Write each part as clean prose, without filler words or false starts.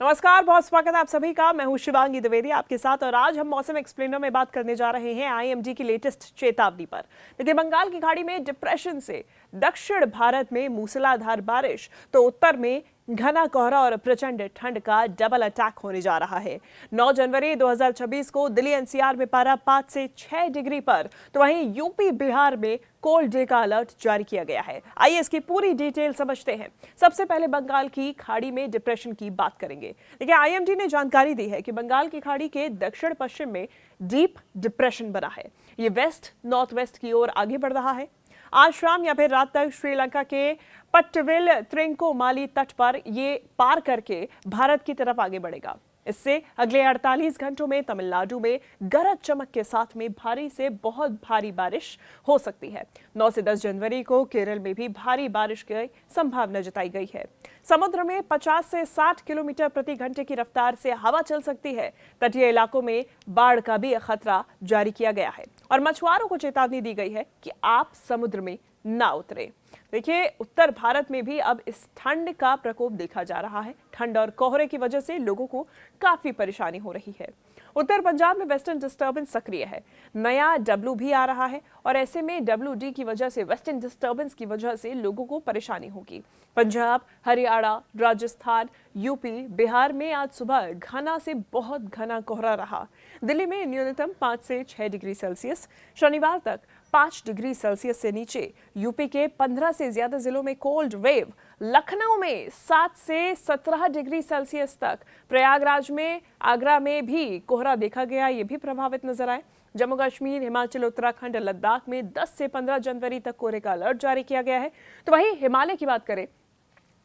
नमस्कार, बहुत स्वागत है आप सभी का। मैं हूं शिवांगी द्विवेदी आपके साथ और आज हम मौसम एक्सप्लेनर में बात करने जा रहे हैं आईएमडी की लेटेस्ट चेतावनी पर। देखिए, बंगाल की खाड़ी में डिप्रेशन से दक्षिण भारत में मूसलाधार बारिश तो उत्तर में घना कोहरा और प्रचंड ठंड का डबल अटैक होने जा रहा है। 9 जनवरी 2026 को दिल्ली एनसीआर में पारा 5 से 6 डिग्री पर, तो वहीं यूपी बिहार में कोल्ड डे का अलर्ट जारी किया गया है। आइए इसकी पूरी डिटेल समझते हैं। सबसे पहले बंगाल की खाड़ी में डिप्रेशन की बात करेंगे। देखिए, आईएमडी ने जानकारी दी है कि बंगाल की खाड़ी के दक्षिण पश्चिम में डीप डिप्रेशन बना है। ये वेस्ट नॉर्थ वेस्ट की ओर आगे बढ़ रहा है। आज शाम या फिर रात तक श्रीलंका के पट्टविल त्रिंकोमाली तट पर ये पार करके भारत की तरफ आगे बढ़ेगा। इससे अगले 48 घंटों में तमिलनाडु में गरज चमक के साथ में भारी से बहुत भारी बारिश हो सकती है। 9 से 10 जनवरी को केरल में भी भारी बारिश की संभावना जताई गई है। समुद्र में 50 से 60 किलोमीटर प्रति घंटे की रफ्तार से हवा चल सकती है। तटीय इलाकों में बाढ़ का भी खतरा जारी किया गया है और मछुआरों को चेतावनी दी गई है कि आप समुद्र में ना उतरे। देखिए, उत्तर भारत में भी अब इस ठंड का प्रकोप देखा जा रहा है। ठंड और कोहरे की वजह से लोगों को काफी परेशानी हो रही है। उत्तर पंजाब में वेस्टर्न डिस्टर्बेंस सक्रिय है। नया डब्ल्यू भी आ रहा है और ऐसे में डब्ल्यू की वजह से, वेस्टर्न डिस्टर्बेंस की वजह से लोगों को परेशानी होगी। पंजाब, हरियाणा, राजस्थान, यूपी, बिहार में आज सुबह घना से बहुत घना कोहरा रहा। दिल्ली में न्यूनतम 5 से 6 डिग्री सेल्सियस, शनिवार तक 5 डिग्री सेल्सियस से नीचे। यूपी के 15 से ज्यादा जिलों में कोल्ड वेव। लखनऊ में 7 से 17 डिग्री सेल्सियस तक। प्रयागराज में, आगरा में भी कोहरा देखा गया, ये भी प्रभावित नजर आए। जम्मू कश्मीर, हिमाचल, उत्तराखंड, लद्दाख में 10 से 15 जनवरी तक कोहरे का अलर्ट जारी किया गया है। तो वहीं हिमालय की बात करें,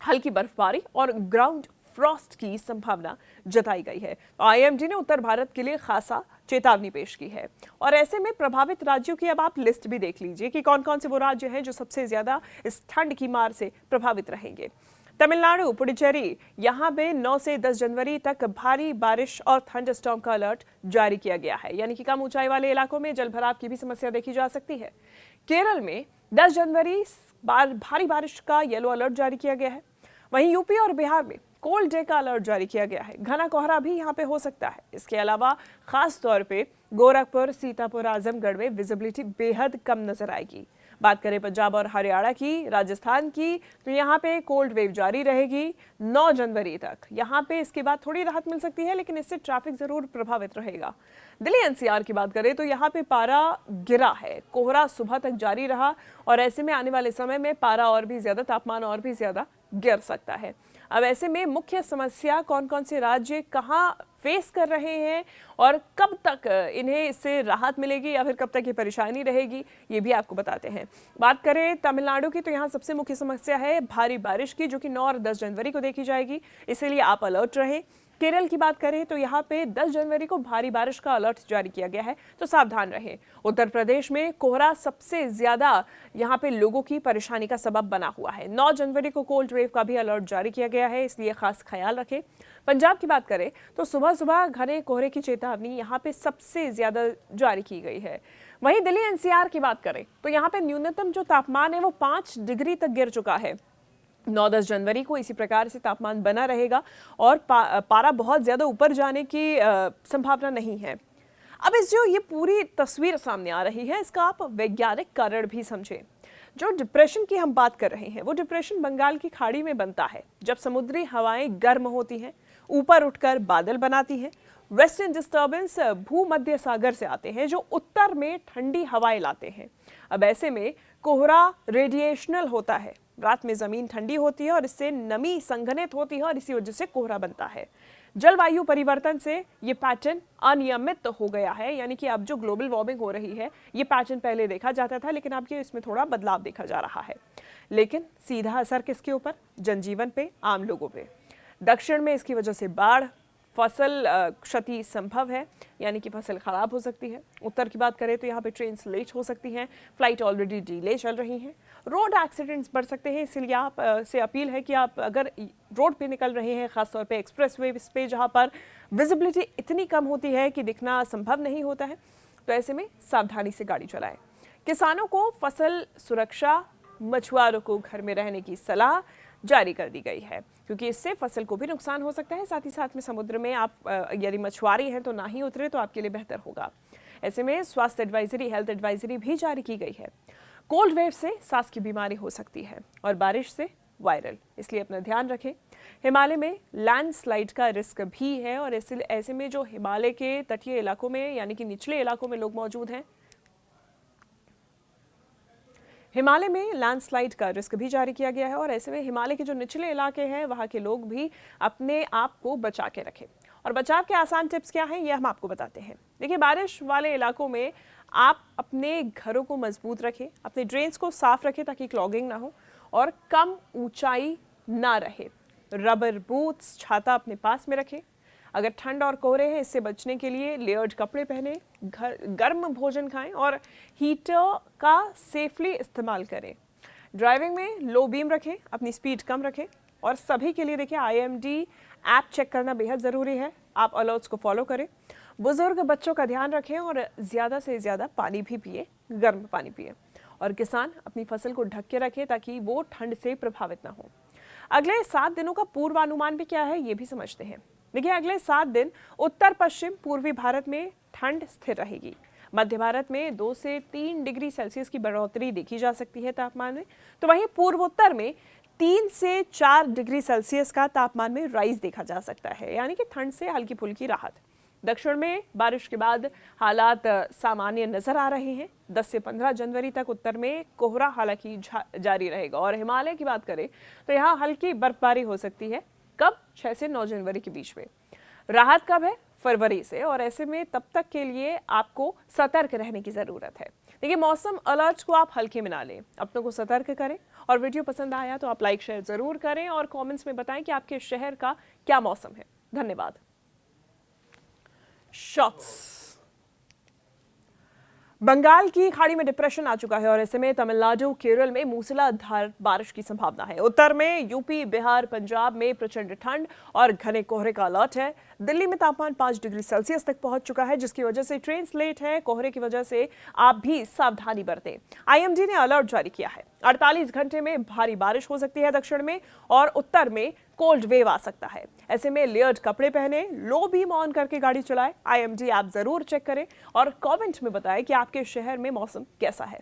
हल्की बर्फबारी और ग्राउंड फ्रॉस्ट की संभावना जताई गई है। आईएमडी ने उत्तर भारत के लिए खासा चेतावनी पेश की है और ऐसे में प्रभावित राज्यों की अब आप लिस्ट भी देख लीजिए कि कौन कौन से वो राज्य हैं जो सबसे ज्यादा इस ठंड की मार से प्रभावित रहेंगे। तमिलनाडु, पुडुचेरी, यहाँ पे 9 से 10 जनवरी तक भारी बारिश और थंडरस्टॉर्म का अलर्ट जारी किया गया है, यानी कि कम ऊंचाई वाले इलाकों में जलभराव की भी समस्या देखी जा सकती है। केरल में 10 जनवरी भारी बारिश का येलो अलर्ट जारी किया गया है। वहीं यूपी और बिहार में कोल्ड डे का अलर्ट जारी किया गया है। घना कोहरा भी यहाँ पे हो सकता है। इसके अलावा खास तौर पे गोरखपुर, सीतापुर, आजमगढ़ में विजिबिलिटी बेहद कम नजर आएगी। बात करें पंजाब और हरियाणा की, राजस्थान की, तो यहाँ पे कोल्ड वेव जारी रहेगी 9 जनवरी तक। यहाँ पे इसके बाद थोड़ी राहत मिल सकती है, लेकिन इससे ट्रैफिक जरूर प्रभावित रहेगा। दिल्ली एनसीआर की बात करें तो यहाँ पे पारा गिरा है। कोहरा सुबह तक जारी रहा और ऐसे में आने वाले समय में पारा और भी ज्यादा, तापमान और भी ज्यादा गिर सकता है। अब ऐसे में मुख्य समस्या कौन कौन से राज्य कहां फेस कर रहे हैं और कब तक इन्हें इससे राहत मिलेगी या फिर कब तक ये परेशानी रहेगी, ये भी आपको बताते हैं। बात करें तमिलनाडु की, तो यहाँ सबसे मुख्य समस्या है भारी बारिश की, जो कि 9 और 10 जनवरी को देखी जाएगी, इसीलिए आप अलर्ट रहें। केरल की बात करें तो यहाँ पे 10 जनवरी को भारी बारिश का अलर्ट जारी किया गया है, तो सावधान रहें। उत्तर प्रदेश में कोहरा सबसे ज्यादा यहाँ पे लोगों की परेशानी का सबब बना हुआ है। 9 जनवरी को कोल्ड वेव का भी अलर्ट जारी किया गया है, इसलिए खास ख्याल रखें। पंजाब की बात करें तो सुबह सुबह घने कोहरे की चेतावनी यहाँ पे सबसे ज्यादा जारी की गई है। वहीं दिल्ली एनसीआर की बात करें तो यहाँ पे न्यूनतम जो तापमान है वो 5 डिग्री तक गिर चुका है। 9-10 जनवरी को इसी प्रकार से तापमान बना रहेगा और पारा बहुत ज्यादा ऊपर जाने की संभावना नहीं है। अब इस जो ये पूरी तस्वीर सामने आ रही है, इसका आप वैज्ञानिक कारण भी समझें। जो डिप्रेशन की हम बात कर रहे हैं, वो डिप्रेशन बंगाल की खाड़ी में बनता है जब समुद्री हवाएं गर्म होती हैं, ऊपर उठकर बादल बनाती हैं। वेस्टर्न डिस्टर्बेंस भूमध्य सागर से आते हैं जो उत्तर में ठंडी हवाएं लाते हैं। अब ऐसे में कोहरा रेडिएशनल होता है। रात में जमीन ठंडी होती है और इससे नमी संघनित होती है और इसी वजह से कोहरा बनता है। जलवायु परिवर्तन से ये पैटर्न अनियमित हो गया है, यानी कि अब जो ग्लोबल वार्मिंग हो रही है, ये पैटर्न पहले देखा जाता था, लेकिन अब ये इसमें थोड़ा बदलाव देखा जा रहा है। लेकिन सीधा असर किसके ऊपर? जनजीवन पे, आम लोगों पे। दक्षिण में इसकी वजह से बाढ़, फसल क्षति संभव है, यानी कि फसल खराब हो सकती है। उत्तर की बात करें तो यहाँ पे ट्रेन लेट हो सकती हैं, फ्लाइट ऑलरेडी डिले चल रही हैं, रोड एक्सीडेंट्स बढ़ सकते हैं। इसलिए आप से अपील है कि आप अगर रोड पे निकल रहे हैं, खासतौर पे एक्सप्रेसवे पे जहाँ पर विजिबिलिटी इतनी कम होती है कि दिखना संभव नहीं होता है, तो ऐसे में सावधानी से गाड़ी चलाएं। किसानों को फसल सुरक्षा, मछुआरों को घर में रहने की सलाह, जारी कर दी गई है, क्योंकि इससे फसल को भी नुकसान हो सकता है। साथ ही साथ में समुद्र में आप यदि मछुआरे हैं तो ना ही उतरे, तो आपके लिए बेहतर होगा। ऐसे में स्वास्थ्य एडवाइजरी, हेल्थ एडवाइजरी भी जारी की गई है। कोल्ड वेव से सांस की बीमारी हो सकती है और बारिश से वायरल, इसलिए अपना ध्यान रखें। हिमालय में लैंडस्लाइड का रिस्क भी है और ऐसे में जो हिमालय के तटीय इलाकों में यानी कि निचले इलाकों में लोग मौजूद हैं, हिमालय में लैंडस्लाइड का रिस्क भी जारी किया गया है और ऐसे में हिमालय के जो निचले इलाके हैं वहां के लोग भी अपने आप को बचा के रखें। और बचाव के आसान टिप्स क्या हैं, ये हम आपको बताते हैं। देखिए, बारिश वाले इलाकों में आप अपने घरों को मजबूत रखें, अपने ड्रेन्स को साफ रखें ताकि क्लॉगिंग ना हो और कम ऊंचाई ना रहे। रबर बूट्स, छाता अपने पास में रखें। अगर ठंड और कोहरे हैं, इससे बचने के लिए लेयर्ड कपड़े पहने, गर्म भोजन खाएं और हीटर का सेफली इस्तेमाल करें। ड्राइविंग में लो बीम रखें, अपनी स्पीड कम रखें और सभी के लिए देखिए IMD ऐप चेक करना बेहद ज़रूरी है। आप अलर्ट्स को फॉलो करें। बुजुर्ग बच्चों का ध्यान रखें और ज़्यादा से ज़्यादा पानी भी पिए, गर्म पानी पिए। और किसान अपनी फसल को ढक के रखें ताकि वो ठंड से प्रभावित ना हो। अगले 7 दिनों का पूर्वानुमान भी क्या है, ये भी समझते हैं। देखिए, अगले 7 दिन उत्तर पश्चिम पूर्वी भारत में ठंड स्थिर रहेगी। मध्य भारत में 2 से 3 डिग्री सेल्सियस की बढ़ोतरी देखी जा सकती है तापमान में। तो वहीं पूर्वोत्तर में 3 से 4 डिग्री सेल्सियस का तापमान में राइज देखा जा सकता है, यानी कि ठंड से हल्की फुल्की राहत। दक्षिण में बारिश के बाद हालात सामान्य नजर आ रहे हैं। 10 से 15 जनवरी तक उत्तर में कोहरा हालांकि जारी रहेगा और हिमालय की बात करें तो यहाँ हल्की बर्फबारी हो सकती है। कब? 6 से 9 जनवरी के बीच में। राहत कब है? फरवरी से। और ऐसे में तब तक के लिए आपको सतर्क रहने की जरूरत है। देखिए, मौसम अलर्ट को आप हल्के में ना लें, अपनों को सतर्क करें। और वीडियो पसंद आया तो आप लाइक शेयर जरूर करें और कमेंट्स में बताएं कि आपके शहर का क्या मौसम है। धन्यवाद। शॉट्स। बंगाल की खाड़ी में डिप्रेशन आ चुका है और ऐसे में तमिलनाडु, केरल में मूसलाधार बारिश की संभावना है। उत्तर में यूपी, बिहार, पंजाब में प्रचंड ठंड और घने कोहरे का अलर्ट है। दिल्ली में तापमान 5 डिग्री सेल्सियस तक पहुंच चुका है, जिसकी वजह से ट्रेन लेट है। कोहरे की वजह से आप भी सावधानी बरतें। IMD ने अलर्ट जारी किया है। 48 घंटे में भारी बारिश हो सकती है दक्षिण में और उत्तर में कोल्ड वेव आ सकता है। ऐसे में लेयर्ड कपड़े पहने, लो बीम ऑन करके गाड़ी चलाएं। IMD ऐप जरूर चेक करें और कमेंट में बताएं कि आपके शहर में मौसम कैसा है।